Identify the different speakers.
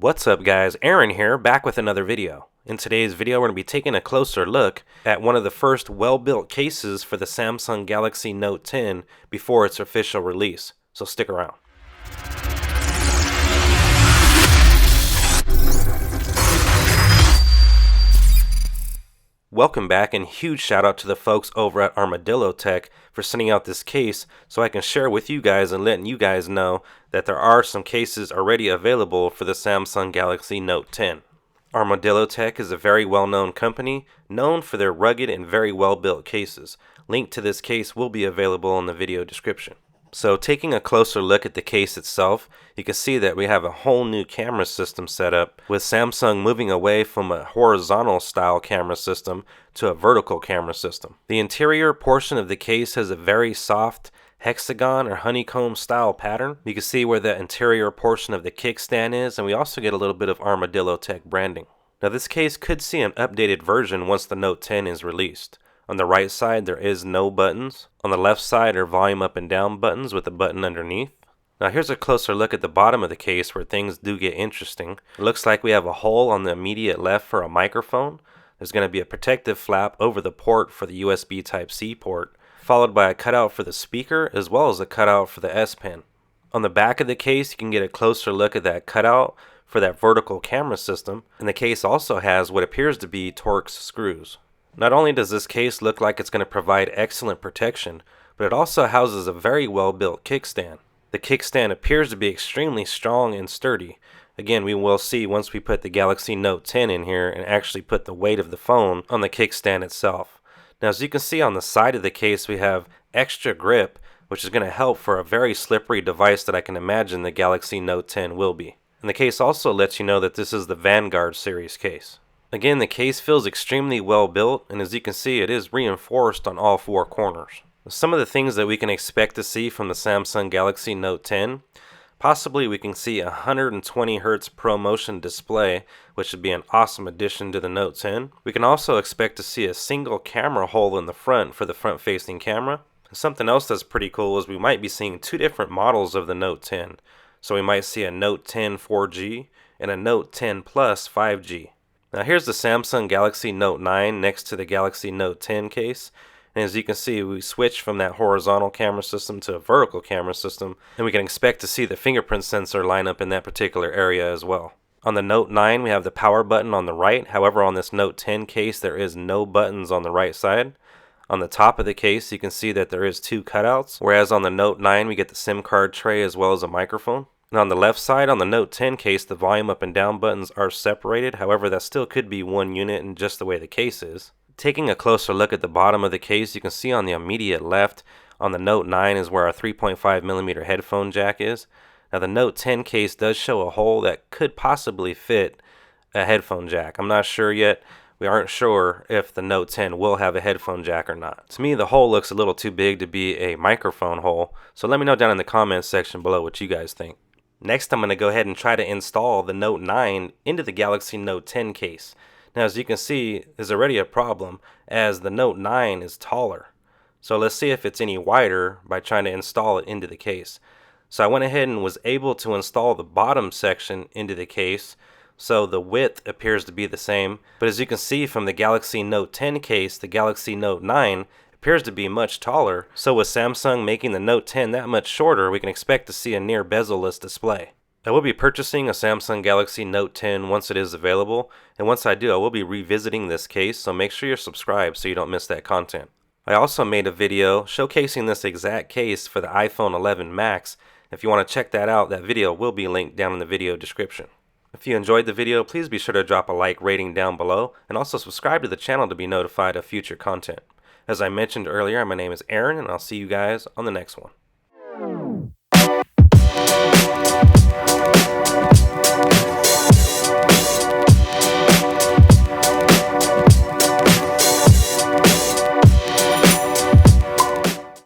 Speaker 1: What's up guys, Aaron here, back with another video. In today's video we're going to be taking a closer look at one of the first well-built cases for the Samsung Galaxy Note 10 before its official release, so stick around. Welcome back, and huge shout out to the folks over at ArmadilloTek for sending out this case so I can share with you guys and letting you guys know that there are some cases already available for the Samsung Galaxy Note 10. ArmadilloTek is a very well-known company, known for their rugged and very well-built cases. Link to this case will be available in the video description. So taking a closer look at the case itself, you can see that we have a whole new camera system set up, with Samsung moving away from a horizontal style camera system to a vertical camera system. The interior portion of the case has a very soft hexagon or honeycomb style pattern. You can see where the interior portion of the kickstand is, and we also get a little bit of ArmadilloTek branding. Now this case could see an updated version once the Note 10 is released. On the right side there is no buttons. On the left side are volume up and down buttons with a button underneath. Now here's a closer look at the bottom of the case where things do get interesting. It looks like we have a hole on the immediate left for a microphone. There's going to be a protective flap over the port for the USB Type-C port, followed by a cutout for the speaker as well as a cutout for the S Pen. On the back of the case you can get a closer look at that cutout for that vertical camera system, and the case also has what appears to be Torx screws. Not only does this case look like it's going to provide excellent protection, but it also houses a very well-built kickstand. The kickstand appears to be extremely strong and sturdy. Again, we will see once we put the Galaxy Note 10 in here and actually put the weight of the phone on the kickstand itself. Now as you can see on the side of the case we have extra grip, which is going to help for a very slippery device that I can imagine the Galaxy Note 10 will be. And the case also lets you know that this is the Vanguard series case. Again, the case feels extremely well built, and as you can see it is reinforced on all four corners. Some of the things that we can expect to see from the Samsung Galaxy Note 10, possibly we can see a 120 Hz ProMotion display, which would be an awesome addition to the Note 10. We can also expect to see a single camera hole in the front for the front-facing camera. Something else that's pretty cool is we might be seeing two different models of the Note 10. So we might see a Note 10 4G and a Note 10 Plus 5G. Now here's the Samsung Galaxy Note 9 next to the Galaxy Note 10 case, and as you can see we switch from that horizontal camera system to a vertical camera system, and we can expect to see the fingerprint sensor line up in that particular area as well. On the Note 9 we have the power button on the right, however on this Note 10 case there is no buttons on the right side. On the top of the case you can see that there is two cutouts, whereas on the Note 9 we get the SIM card tray as well as a microphone. And on the left side, on the Note 10 case, the volume up and down buttons are separated. However, that still could be one unit in just the way the case is. Taking a closer look at the bottom of the case, you can see on the immediate left, on the Note 9 is where our 3.5mm headphone jack is. Now the Note 10 case does show a hole that could possibly fit a headphone jack. I'm not sure yet. We aren't sure if the Note 10 will have a headphone jack or not. To me, the hole looks a little too big to be a microphone hole. So let me know down in the comments section below what you guys think. Next, I'm going to go ahead and try to install the Note 9 into the Galaxy Note 10 case. Now, as you can see, there's already a problem as the Note 9 is taller. So let's see if it's any wider by trying to install it into the case. So I went ahead and was able to install the bottom section into the case, so the width appears to be the same. But as you can see from the Galaxy Note 10 case, the Galaxy Note 9 appears to be much taller, so with Samsung making the Note 10 that much shorter, we can expect to see a near bezel-less display. I will be purchasing a Samsung Galaxy Note 10 once it is available, and once I do I will be revisiting this case, so make sure you're subscribed so you don't miss that content. I also made a video showcasing this exact case for the iPhone 11 Max. If you want to check that out, that video will be linked down in the video description. If you enjoyed the video, please be sure to drop a like rating down below, and also subscribe to the channel to be notified of future content. As I mentioned earlier, my name is Aaron, and I'll see you guys on the next one.